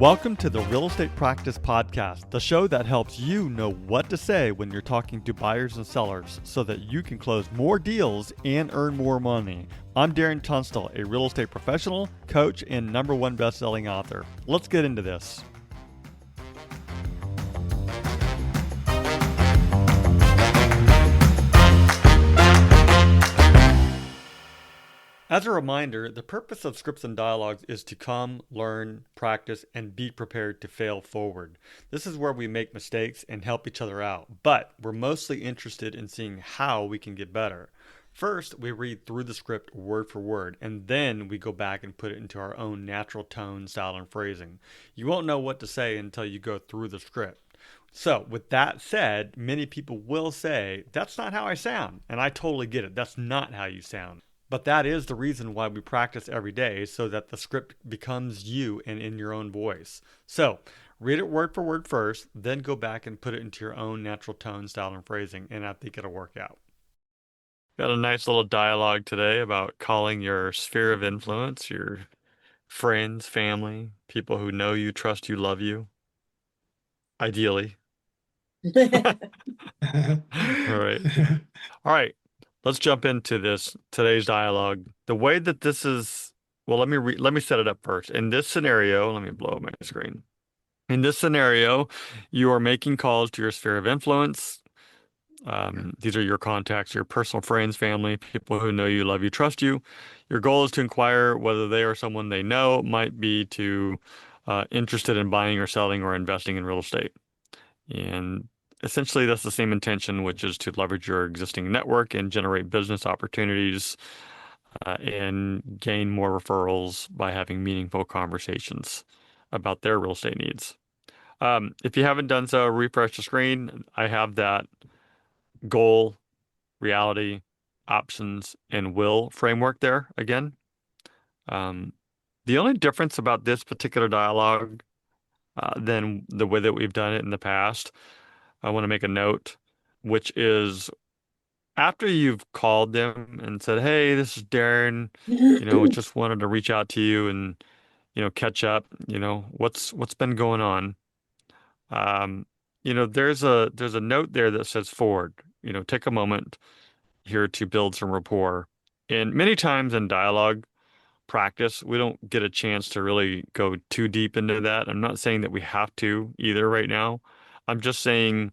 Welcome to the Real Estate Practice Podcast, the show that helps you know what to say when you're talking to buyers and sellers so that you can close more deals and earn more money. I'm Darren Tunstall, a real estate professional, coach, and #1 best-selling author. Let's get into this. As a reminder, the purpose of Scripts and Dialogues is to come, learn, practice, and be prepared to fail forward. This is where we make mistakes and help each other out, but we're mostly interested in seeing how we can get better. First, we read through the script word for word, and then we go back and put it into our own natural tone, style, and phrasing. You won't know what to say until you go through the script. So, with that said, many people will say, "That's not how I sound," and I totally get it. That's not how you sound. But that is the reason why we practice every day, so that the script becomes you and in your own voice. So read it word for word first, then go back and put it into your own natural tone, style, and phrasing, and I think it'll work out. Got a nice little dialogue today about calling your sphere of influence, your friends, family, people who know you, trust you, love you, ideally. All right. All right. Let's jump into today's dialogue. The way that this is, well, let me set it up first. In this scenario, let me blow up my screen. In this scenario, you are making calls to your sphere of influence. These are your contacts, your personal friends, family, people who know you, love you, trust you. Your goal is to inquire whether they or someone they know might be interested in buying or selling or investing in real estate. And essentially, that's the same intention, which is to leverage your existing network and generate business opportunities and gain more referrals by having meaningful conversations about their real estate needs. If you haven't done so, refresh the screen. I have that goal, reality, options, and will framework there again. The only difference about this particular dialogue than the way that we've done it in the past, I want to make a note, which is after you've called them and said, "Hey, this is Darren, just wanted to reach out to you and, catch up, what's been going on." There's a note there that says forward, take a moment here to build some rapport. And many times in dialogue practice, we don't get a chance to really go too deep into that. I'm not saying that we have to either right now. I'm just saying,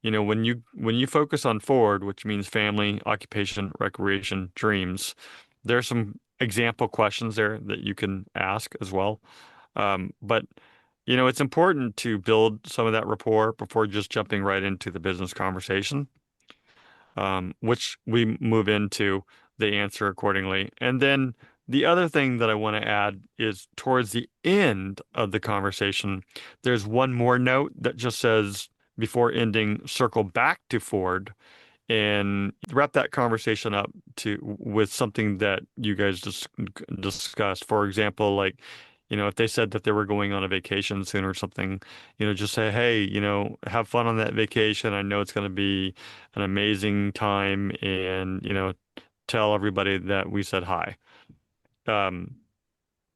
when you focus on forward, which means family, occupation, recreation, dreams, there's some example questions there that you can ask as well. But it's important to build some of that rapport before just jumping right into the business conversation, which we move into the answer accordingly. And then the other thing that I want to add is towards the end of the conversation, there's one more note that just says, before ending, circle back to Ford and wrap that conversation up with something that you guys just discussed. For example, like, if they said that they were going on a vacation soon or something, just say, "Hey, have fun on that vacation. I know it's going to be an amazing time, and, tell everybody that we said hi."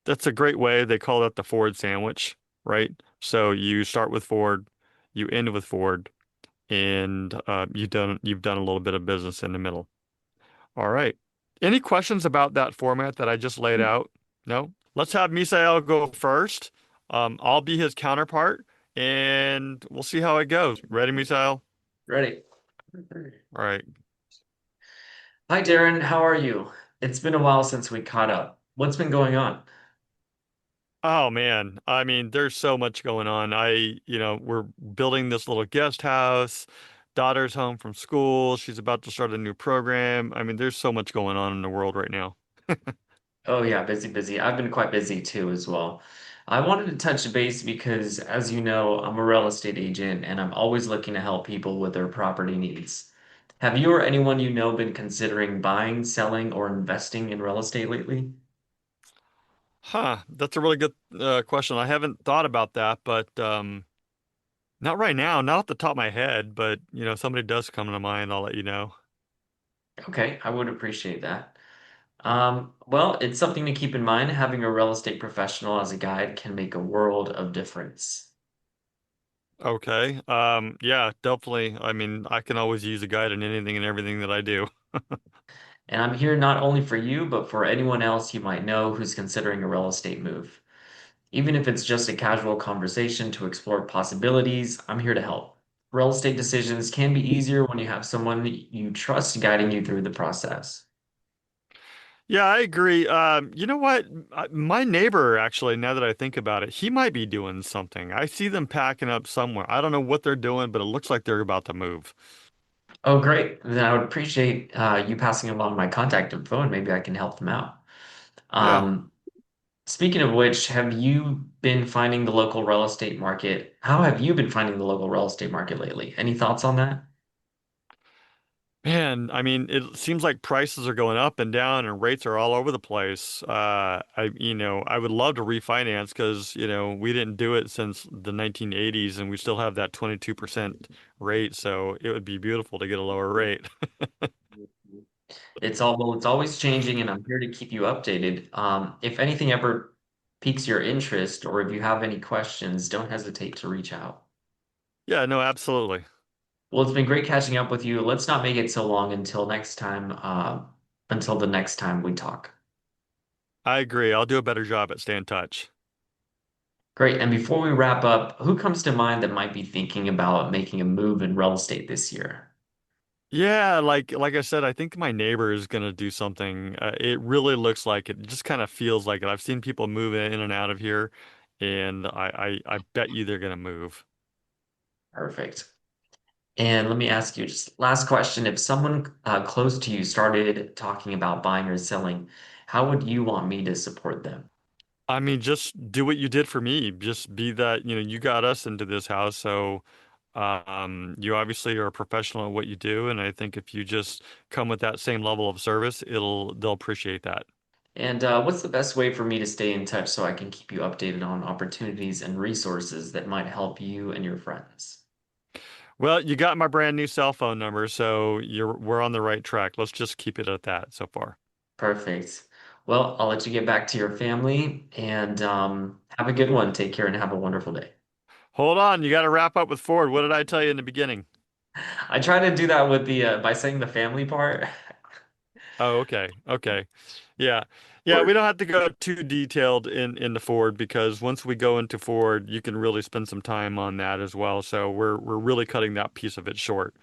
That's a great way. They call that the Ford sandwich, right? So you start with Ford, you end with Ford, and you've done a little bit of business in the middle. All right. Any questions about that format that I just laid out? No? Let's have Misael go first. I'll be his counterpart, and we'll see how it goes. Ready, Misael? Ready. All right. Hi, Darren. How are you? It's been a while since we caught up. What's been going on? Oh man, I mean, there's so much going on. We're building this little guest house. Daughter's home from school. She's about to start a new program. I mean, there's so much going on in the world right now. Oh, yeah, busy, busy. I've been quite busy too, as well. I wanted to touch base because, as you know, I'm a real estate agent and I'm always looking to help people with their property needs. Have you or anyone you know been considering buying, selling, or investing in real estate lately? Huh, that's a really good question. I haven't thought about that, but not right now, not off the top of my head, but if somebody does come to mind, I'll let you know. Okay, I would appreciate that. Well, it's something to keep in mind. Having a real estate professional as a guide can make a world of difference. Okay. Yeah, definitely. I mean, I can always use a guide in anything and everything that I do. And I'm here not only for you, but for anyone else you might know who's considering a real estate move. Even if it's just a casual conversation to explore possibilities, I'm here to help. Real estate decisions can be easier when you have someone you trust guiding you through the process. Yeah, I agree. You know what? My neighbor, actually, now that I think about it, he might be doing something. I see them packing up somewhere. I don't know what they're doing, but it looks like they're about to move. Oh, great. Then I would appreciate you passing along my contact info and maybe I can help them out. Yeah. Um, Speaking of which, have you been finding the local real estate market? How have you been finding the local real estate market lately? Any thoughts on that? Man, I mean, it seems like prices are going up and down and rates are all over the place. I would love to refinance because, we didn't do it since the 1980s and we still have that 22% rate. So it would be beautiful to get a lower rate. It's always changing, and I'm here to keep you updated. If anything ever piques your interest, or if you have any questions, don't hesitate to reach out. Yeah, no, absolutely. Well, it's been great catching up with you. Let's not make it so long until the next time we talk. I agree. I'll do a better job at staying in touch. Great. And before we wrap up, who comes to mind that might be thinking about making a move in real estate this year? Yeah, like I said, I think my neighbor is gonna do something. It really looks like it. It just kind of feels like it. I've seen people move in and out of here, and I bet you they're gonna move. Perfect. And let me ask you just last question. If someone close to you started talking about buying or selling, how would you want me to support them? I mean, just do what you did for me. Just be that, you got us into this house, so you obviously are a professional at what you do, and I think if you just come with that same level of service, they'll appreciate that. And what's the best way for me to stay in touch so I can keep you updated on opportunities and resources that might help you and your friends? Well, you got my brand new cell phone number, so we're on the right track. Let's just keep it at that so far. Perfect. Well, I'll let you get back to your family and have a good one. Take care and have a wonderful day. Hold on, you got to wrap up with Ford. What did I tell you in the beginning? I try to do that with the by saying the family part. Oh, okay. Okay. Yeah. Yeah, we Or don't have to go too detailed in the Ford because once we go into Ford, you can really spend some time on that as well. So we're really cutting that piece of it short.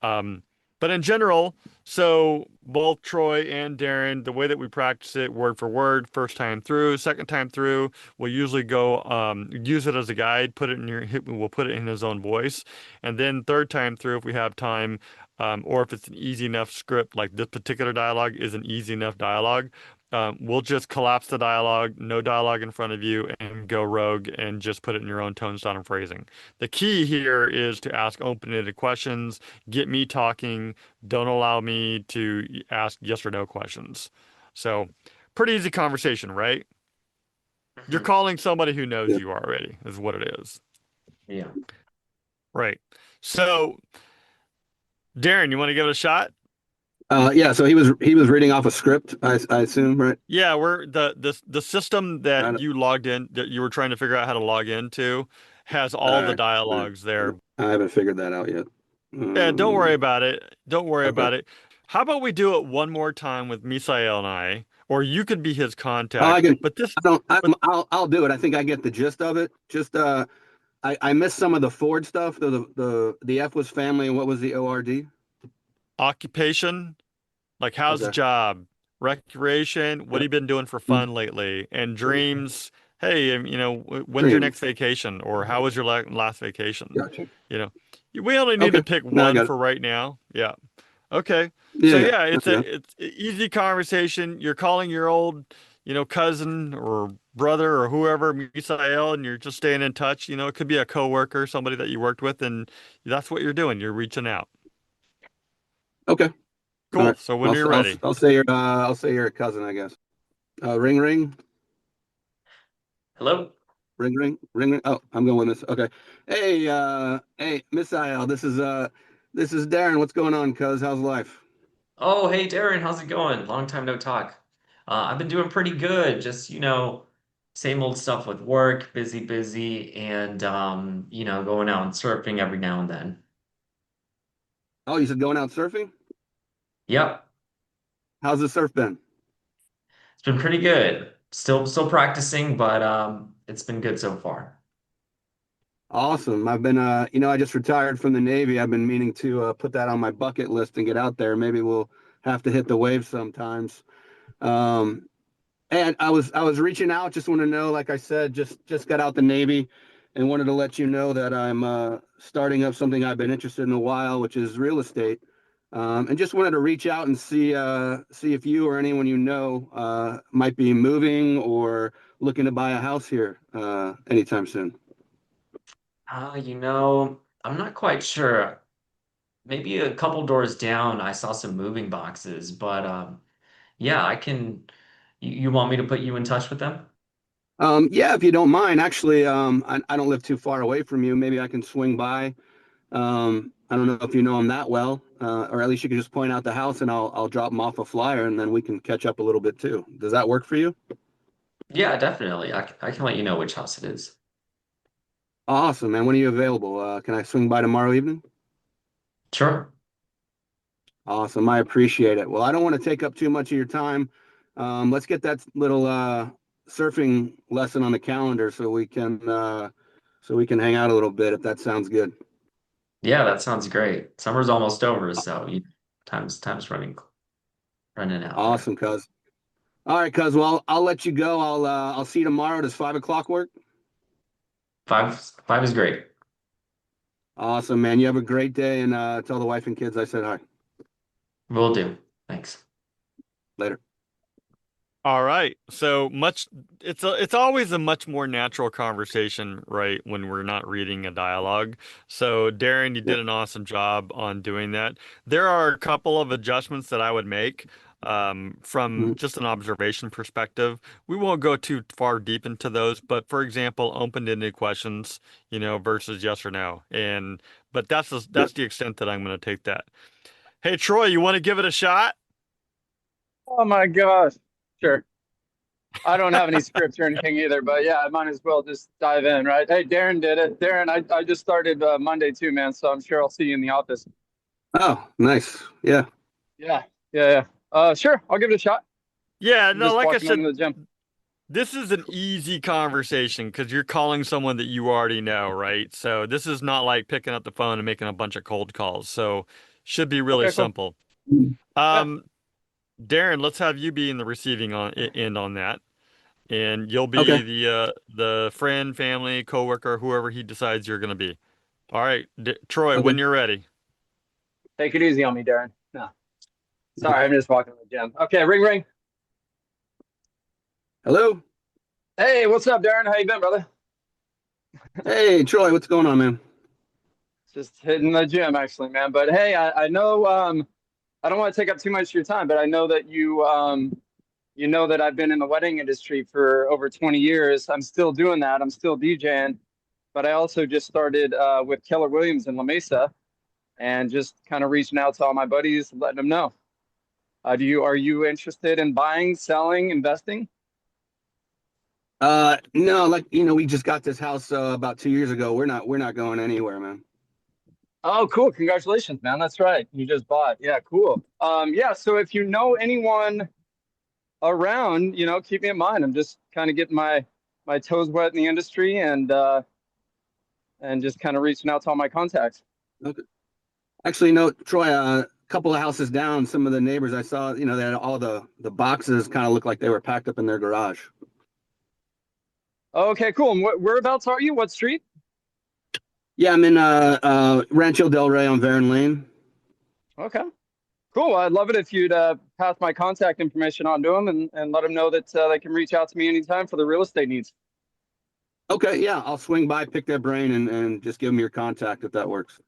Um, but in general, so both Troy and Darren, the way that we practice it word for word, first time through, second time through, we'll usually go use it as a guide, we'll put it in his own voice. And then third time through, if we have time, or if it's an easy enough script, like this particular dialogue is an easy enough dialogue, we'll just collapse the dialogue, no dialogue in front of you, and go rogue and just put it in your own tone, style, and phrasing. The key here is to ask open-ended questions, get me talking, don't allow me to ask yes or no questions. So, pretty easy conversation, right? You're Mhm. calling somebody who knows Yeah. you already, is what it is. Yeah. Right. So, Darren, you want to give it a shot? Yeah. So he was reading off a script, I assume, right? Yeah, we're the system I that don't, you logged in that you were trying to figure out how to log into has all the all right. dialogues there. I haven't figured that out yet. Yeah, don't worry Um, about it. Don't worry okay. about it. How about we do it one more time with Misael and I, or you could be his Oh, I contact. can. But this, I don't. but I'll do it. I think I get the gist of it. Just I missed some of the Ford stuff. The F was family, and what was the O.R.D.? occupation, like how's the Okay. job, recreation, what have Yep. you been doing for Mm. fun lately, and dreams. Hey, when's your Dreams. next vacation, or how was your last vacation? Gotcha. You know, we only need to Okay. pick Now I one got it. for right now. Yeah. Okay. Yeah. So Yeah. yeah, it's Okay. a easy conversation. You're calling your old, cousin or brother or whoever, Misael, and you're just staying in touch. It could be a coworker, somebody that you worked with, and that's what you're doing. You're reaching out. Okay. All Cool. right. So when you're ready. I'll say you're a cousin, I guess. Ring ring. Hello? Ring ring ring ring. Oh, I'm going with this. Okay. Hey, Miss IL. This is Darren. What's going on, cuz? How's life? Oh, hey Darren, how's it going? Long time no talk. I've been doing pretty good. Just, same old stuff with work, busy, busy, and going out and surfing every now and then. Oh, you said going out surfing? Yep, How's the surf been? it's been pretty good. Still practicing, but it's been good so far. Awesome. I've been, I just retired from the Navy. I've been meaning to put that on my bucket list and get out there. Maybe we'll have to hit the waves sometimes. Um, and I was reaching out. Just want to know, like I said, just got out the Navy, and wanted to let you know that I'm starting up something I've been interested in a while, which is real estate. And just wanted to reach out and see if you or anyone you know might be moving or looking to buy a house here anytime soon. I'm not quite sure. Maybe a couple doors down, I saw some moving boxes, but yeah, I can. You want me to put you in touch with them? Yeah, if you don't mind. Actually, I don't live too far away from you. Maybe I can swing by. I don't know if you know them that well, or at least you can just point out the house and I'll drop them off a flyer and then we can catch up a little bit too. Does that work for you? Yeah, definitely. I can let you know which house it is. Awesome, man. When are you available? Can I swing by tomorrow evening? Sure. Awesome. I appreciate it. Well, I don't want to take up too much of your time. Let's get that little surfing lesson on the calendar so we can hang out a little bit if that sounds good. Yeah, that sounds great. Summer's almost over, so time's running out there. Awesome, cuz. All right, cuz. Well, I'll let you go. I'll see you tomorrow. Does 5 o'clock work? Five is great. Awesome, man. You have a great day and tell the wife and kids I said hi. Will do. Thanks. Later. All right. So much it's always a much more natural conversation, right, when we're not reading a dialogue. So Darren, you did Yep. an awesome job on doing that. There are a couple of adjustments that I would make from Mhm. just an observation perspective. We won't go too far deep into those, but for example, open-ended questions, versus yes or no. And but Yep. that's the extent that I'm going to take that. Hey Troy, you want to give it a shot? Oh my gosh. Sure. I don't have any scripts or anything either, but yeah, I might as well just dive in, right? Hey, Darren did it. Darren, I just started Monday too, man. So I'm sure I'll see you in the office. Oh, nice. Yeah. Yeah. Yeah. Yeah. Sure. I'll give it a shot. Yeah, I'm no, just like I walking said, into the gym. this is an easy conversation because you're calling someone that you already know, right? So this is not like picking up the phone and making a bunch of cold calls. So should be really Okay, cool. simple. Yeah. Um, Darren, let's have you be in the receiving end on that, and you'll Okay. be the friend, family, coworker, whoever he decides you're going to be. All right, Troy, when Okay. you're ready. Take it easy on me, Darren. No. Okay. Sorry, I'm just walking to the gym. Okay, ring ring. Hello. Hey, what's up, Darren? How you been, brother? Hey, Troy. What's going on, man? Just hitting the gym actually, man. But hey, I know I don't want to take up too much of your time, but I know that you know that I've been in the wedding industry for over 20 years. I'm still doing that. I'm still DJing, but I also just started with Keller Williams in La Mesa and just kind of reaching out to all my buddies, letting them know. Are you interested in buying, selling, investing? No, like we just got this house about 2 years ago. We're not going anywhere, man. Oh, cool. Congratulations, man. That's right. You just bought. Yeah, cool. Yeah, so if you know anyone around, keep me in mind. I'm just kind of getting my toes wet in the industry and just kind of reaching out to all my contacts. Okay. Actually, no, Troy. A couple of houses down, some of the neighbors I saw, they had all the boxes kind of looked like they were packed up in their garage. Okay, cool. And whereabouts are you? What street? Yeah, I'm in Rancho Del Rey on Varen Lane. Okay, cool. I'd love it if you'd pass my contact information on to them and let them know that they can reach out to me anytime for the real estate needs. Okay, yeah, I'll swing by, pick their brain, and just give them your contact if that works.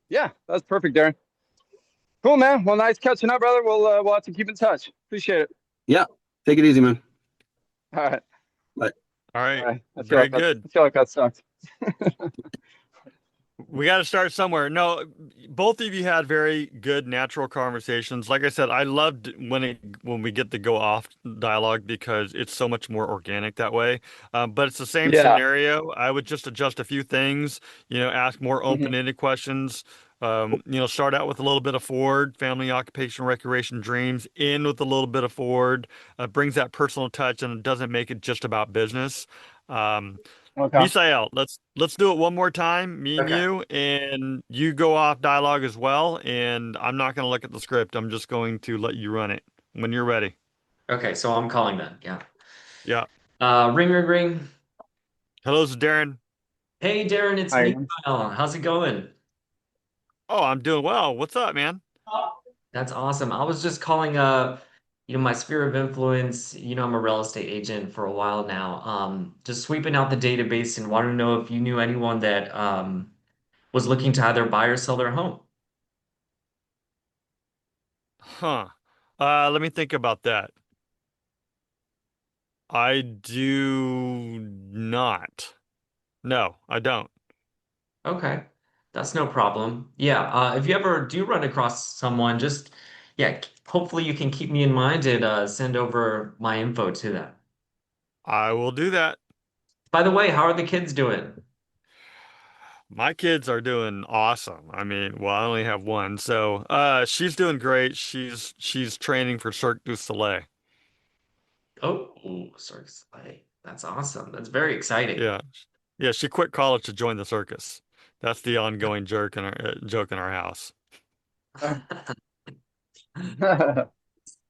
Yeah, that's perfect, Darren. Cool, man. Well, nice catching up, brother. We'll have to keep in touch. Appreciate it. Yeah, take it easy, man. All right. Bye. All All right, right. very good. I feel like that sucked. We got to start somewhere. No, both of you had very good natural conversations. Like I said, I loved when we get to go off dialogue because it's so much more organic that way. But it's the same Yeah. scenario. I would just adjust a few things, ask more Hmm. open-ended questions. Start out with a little bit of Ford, family, occupation, recreation, dreams, end with a little bit of Ford, brings that personal touch and it doesn't make it just about business. Um, Okay. Misael, let's do it one more time, me Okay. and you go off dialogue as well, and I'm not going to look at the script. I'm just going to let you run it when you're ready. Okay, so I'm calling then. Yeah. Yeah. Ring, ring, ring. Hello, this is Darren. Hey, Darren, it's Hi. me. How's it going? Oh, I'm doing well. What's up, man? That's awesome. I was just calling my sphere of influence. I'm a real estate agent for a while now. Just sweeping out the database and wanted to know if you knew anyone that was looking to either buy or sell their home. Huh. Let me think about that. I do not. No, I don't. Okay, that's no problem. Yeah, if you ever do run across someone, just yeah, hopefully you can keep me in mind and send over my info to them. I will do that. By the way, how are the kids doing? My kids are doing awesome. I mean, well, I only have one, so she's doing great. She's training for Cirque du Soleil. Oh, ooh, Circus Play. That's awesome. That's very exciting. Yeah. Yeah, she quit college to join the circus. That's the ongoing joke in our house,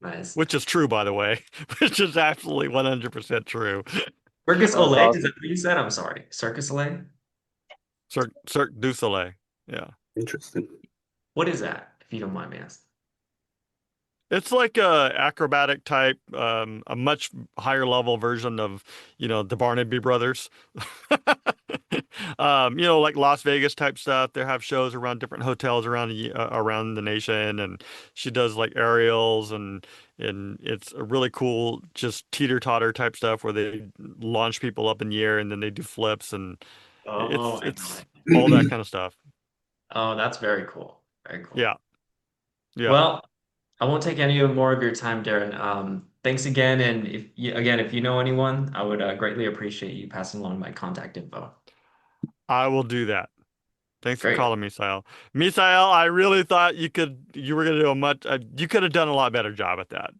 Nice. which is true, by the way, which is absolutely 100% true. Circus That's Olay, is awesome. that what you said? I'm sorry. Circus Olay? Cirque du Soleil. Yeah. Interesting. What is that, if you don't mind me asking? It's like a acrobatic type, a much higher level version of, the Barnaby Brothers. Like Las Vegas type stuff. They have shows around different hotels around the nation, and she does like aerials and it's a really cool, just teeter-totter type stuff where they launch people up in the air and then they do flips and Oh, it's I know it's it. all that kind of stuff. Oh, that's very cool. Very cool. Yeah, yeah. Well, I won't take any more of your time, Darren. Thanks again, and if you know anyone, I would greatly appreciate you passing along my contact info. I will do that. Thanks for Great. calling, Misael. Misael, I really thought you were gonna do you could have done a lot better job at that.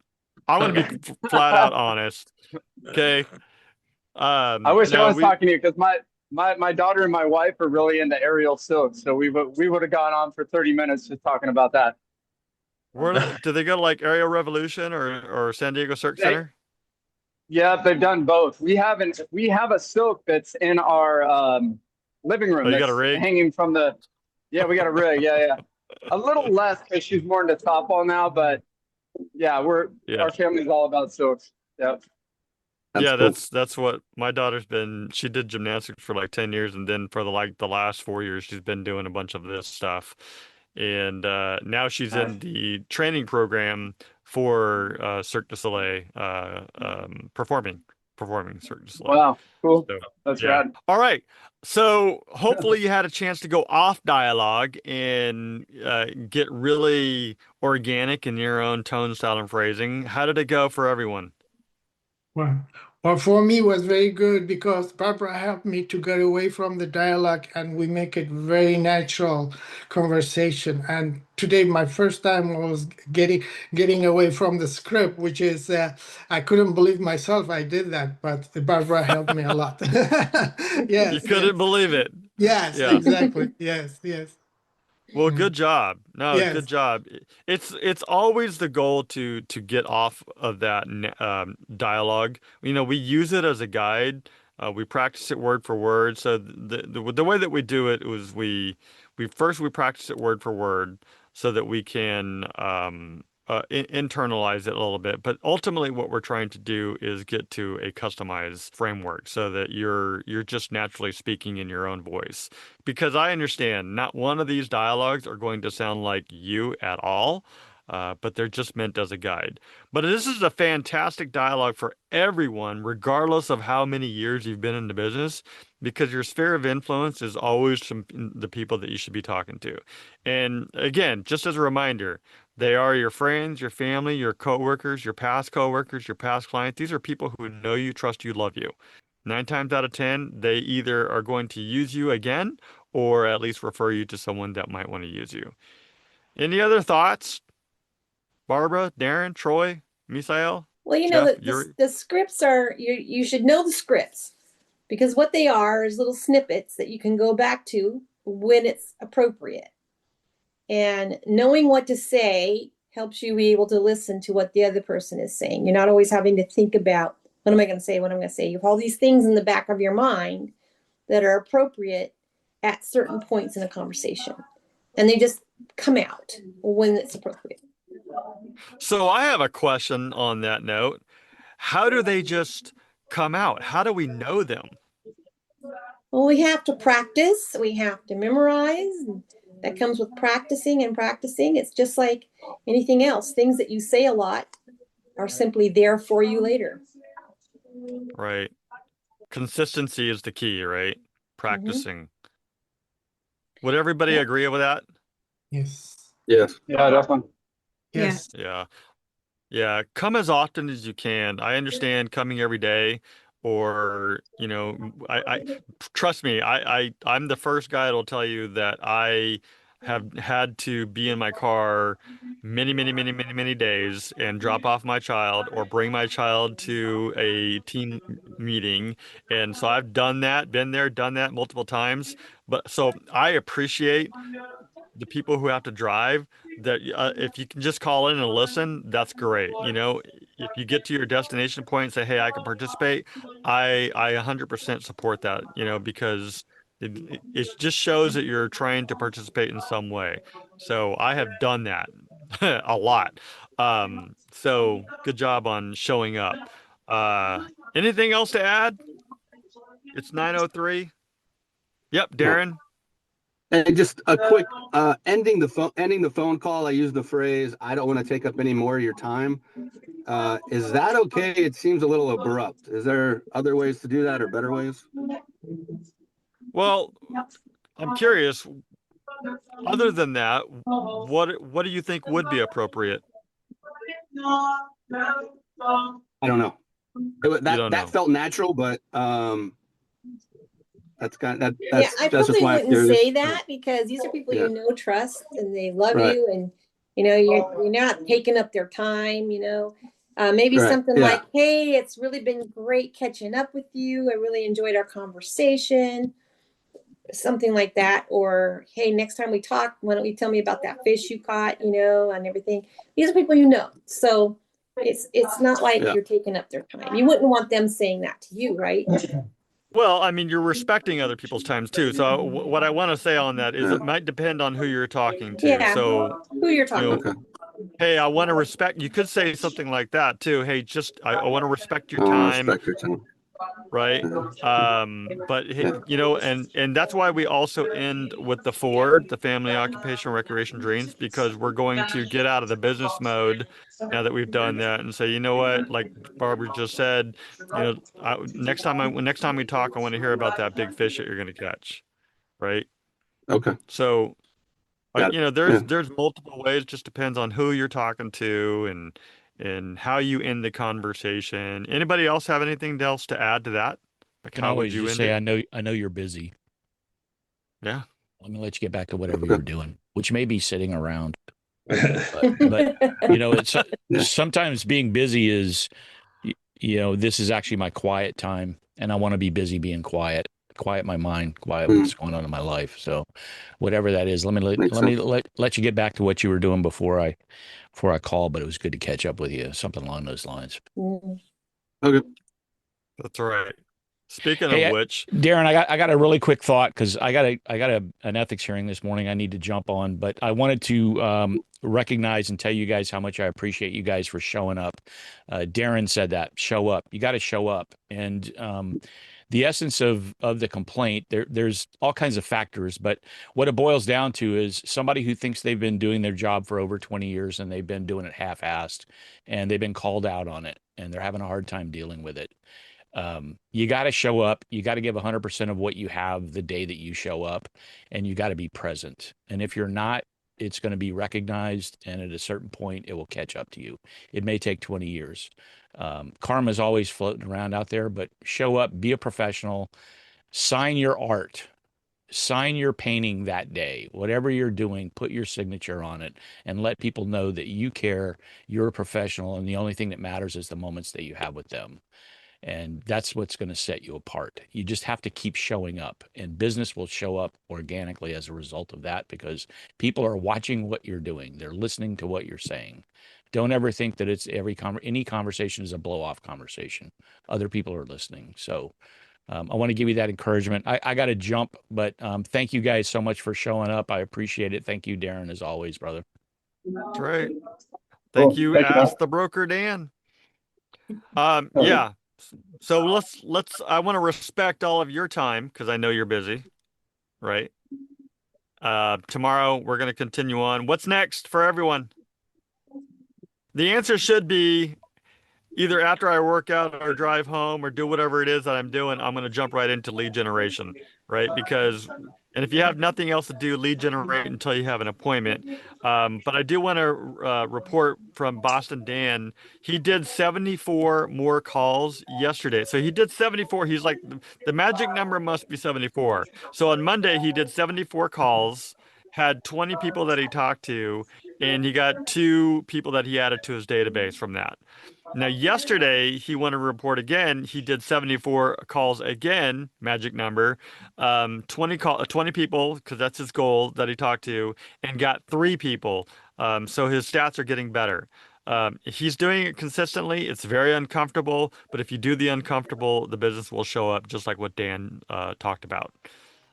I'm gonna be Okay. flat out honest. Okay. I wish I No, was talking to you because my daughter and my wife are really into aerial silk, so we would have gone on for 30 minutes just talking about that. did they go to like Aerial Revolution or San Diego Cirque They, Center? yeah, they've done both. We have a silk that's in our living Oh, room you got a that's rig? hanging from the. Yeah, we got a rig. Yeah, yeah. A little less because she's more into softball now, but yeah, Yeah. our family's all about silks. Yeah. That's Yeah, cool. that's what my daughter's been. She did gymnastics for like 10 years, and then for the last 4 years, she's been doing a bunch of this stuff. And now she's Nice. in the training program for Cirque du Soleil, performing Cirque du Soleil. Wow. Cool. So That's yeah. rad. All right. So hopefully you had a chance to go off dialogue and get really organic in your own tone, style, and phrasing. How did it go for everyone? Well, well, for me, it was very good because Barbara helped me to get away from the dialogue and we make it very natural conversation. And today, my first time was getting away from the script, which is I couldn't believe myself I did that, but Barbara helped me a lot. You Yes, couldn't yes, believe it. yes, Yeah. exactly. Yes, yes, Well, mm, good job. No, good yes. job. It's always the goal to get off of that dialogue. We use it as a guide. We practice it word for word. So the way that we do it was we practice it word for word so that we can internalize it a little bit. But ultimately, what we're trying to do is get to a customized framework so that you're just naturally speaking in your own voice. Because I understand not one of these dialogues are going to sound like you at all. but they're just meant as a guide. But this is a fantastic dialogue for everyone, regardless of how many years you've been in the business, because your sphere of influence is always the people that you should be talking to. And again, just as a reminder, they are your friends, your family, your coworkers, your past coworkers, your past clients. These are people who know you, trust you, love you. 9 times out of 10, they either are going to use you again or at least refer you to someone that might want to use you. Any other thoughts? Barbara, Darren, Troy, Misael, Well, Jeff, Yuri? the scripts are, you should know the scripts, because what they are is little snippets that you can go back to when it's appropriate. And knowing what to say helps you be able to listen to what the other person is saying. You're not always having to think about, what am I going to say? What am I going to say? You have all these things in the back of your mind that are appropriate at certain points in a conversation. And they just come out when it's appropriate. So I have a question on that note. How do they just come out? How do we know them? Well, we have to practice. We have to memorize. That comes with practicing and practicing. It's just like anything else. Things that you say a lot are simply there for you later. Right. Consistency is the key, right? Practicing. Would everybody agree with that? Yes. Yes. Yeah, definitely. Yes. Yeah. Yeah. Come as often as you can. I understand coming every day or, I trust me, I'm the first guy that'll tell you that I have had to be in my car many, many, many, many, many days and drop off my child or bring my child to a team meeting. And so I've done that, been there, done that multiple times. But so I appreciate the people who have to drive that if you can just call in and listen, that's great. If you get to your destination point and say, "Hey, I can participate," I 100% support that, because it just shows that you're trying to participate in some way. So I have done that a lot. So good job on showing up. Anything else to add? It's 9:03. Yep, No. Darren. And just a quick ending the phone call. I use the phrase, "I don't want to take up any more of your time." Is that okay? It seems a little abrupt. Is there other ways to do that or better ways? Well, I'm curious. Other than that, what do you think would be appropriate? I don't know. You don't That know. felt natural, but that's I that's just probably why I'm wouldn't curious. say that, because these are people you know, trust, and they love Right. you, and you're not taking up their time. Maybe Right. something Yeah. like, "Hey, it's really been great catching up with you. I really enjoyed our conversation." Something like that. Or, "Hey, next time we talk, why don't you tell me about that fish you caught, and everything." These are people so it's not like Yeah. you're taking up their time. You wouldn't want them saying that to you, right? Well, I mean, you're respecting other people's times too. So what I want to say on that is Yeah. it might depend on who you're talking to. Yeah. So, Who you're talking Okay. hey, I want to respect. You could say something like that too. Hey, just I want to respect your I want to time, respect your time. right? Yeah. But hey, Yeah. and that's why we also end with the F.O.R.D, the Family Occupation Recreation Dreams, because we're going to get out of the business mode now that we've done that and say, you know what, like Barbara just said, next time we talk, I want to hear about that big fish that you're going to catch, right? Okay. So, Got it. Yeah. there's multiple ways. Just depends on who you're talking to and how you end the conversation. Anybody else have anything else to add to that? Like, Can how would always you just end say, it? I know you're busy. Yeah. I'm gonna let you get back to whatever Okay. you're doing, which may be sitting around. But it's Yeah. sometimes being busy is, this is actually my quiet time, and I want to be busy being quiet my mind, quiet what's going on in my life. So, whatever that is, Makes let me sense. let you get back to what you were doing before I called. But it was good to catch up with you, something along those lines. Okay. That's right. Speaking of Hey, which, Darren, I got a really quick thought because I got an ethics hearing this morning. I need to jump on, but I wanted to recognize and tell you guys how much I appreciate you guys for showing up. Darren said that show up. You got to show up, and the essence of the complaint, there's all kinds of factors, but what it boils down to is somebody who thinks they've been doing their job for over 20 years and they've been doing it half-assed, and they've been called out on it, and they're having a hard time dealing with it. You got to show up. You got to give 100% of what you have the day that you show up, and you got to be present. And if you're not, it's going to be recognized, and at a certain point, it will catch up to you. It may take 20 years. Karma is always floating around out there, but show up, be a professional, sign your art, sign your painting that day. Whatever you're doing, put your signature on it and let people know that you care, you're a professional, and the only thing that matters is the moments that you have with them. And that's what's going to set you apart. You just have to keep showing up, and business will show up organically as a result of that, because people are watching what you're doing. They're listening to what you're saying. Don't ever think that it's any conversation is a blow-off conversation. Other people are listening. So I want to give you that encouragement. I got to jump, but thank you guys so much for showing up. I appreciate it. Thank you, Darren, as always, brother. That's right. Thank you. Thank you, man. Ask the broker, Dan. Yeah. So let's. I want to respect all of your time because I know you're busy, right? Tomorrow we're going to continue on. What's next for everyone? The answer should be either after I work out or drive home or do whatever it is that I'm doing, I'm going to jump right into lead generation, right? Because, and if you have nothing else to do, lead generate until you have an appointment. But I do want to report from Boston Dan. He did 74 more calls yesterday. So he did 74. He's like, the magic number must be 74. So on Monday, he did 74 calls, had 20 people that he talked to, and he got 2 people that he added to his database from that. Now, yesterday, he wanted to report again. He did 74 calls again, magic number, 20 people, because that's his goal that he talked to, and got 3 people. So his stats are getting better. He's doing it consistently. It's very uncomfortable, but if you do the uncomfortable, the business will show up, just like what Dan talked about.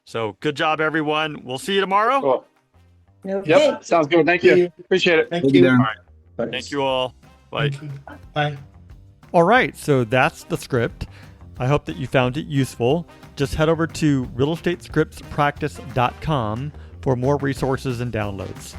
So good job, everyone. We'll see you tomorrow. Cool. Okay. Yep. Sounds good. Thank you. Appreciate it. Thank you. Darren. All right. Thank you all. Bye. Thank you. Bye. All right, so that's the script. I hope that you found it useful. Just head over to realestatescriptspractice.com for more resources and downloads.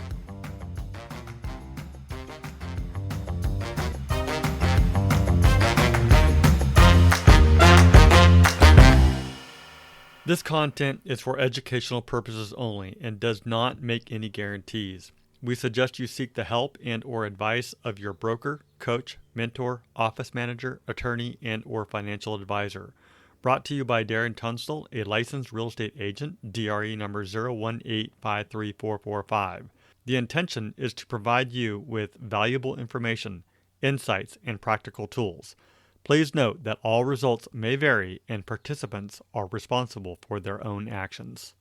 This content is for educational purposes only and does not make any guarantees. We suggest you seek the help and or advice of your broker, coach, mentor, office manager, attorney, and or financial advisor. Brought to you by Darren Tunstall, a licensed real estate agent, DRE number 018534445. The intention is to provide you with valuable information, insights, and practical tools. Please note that all results may vary and participants are responsible for their own actions.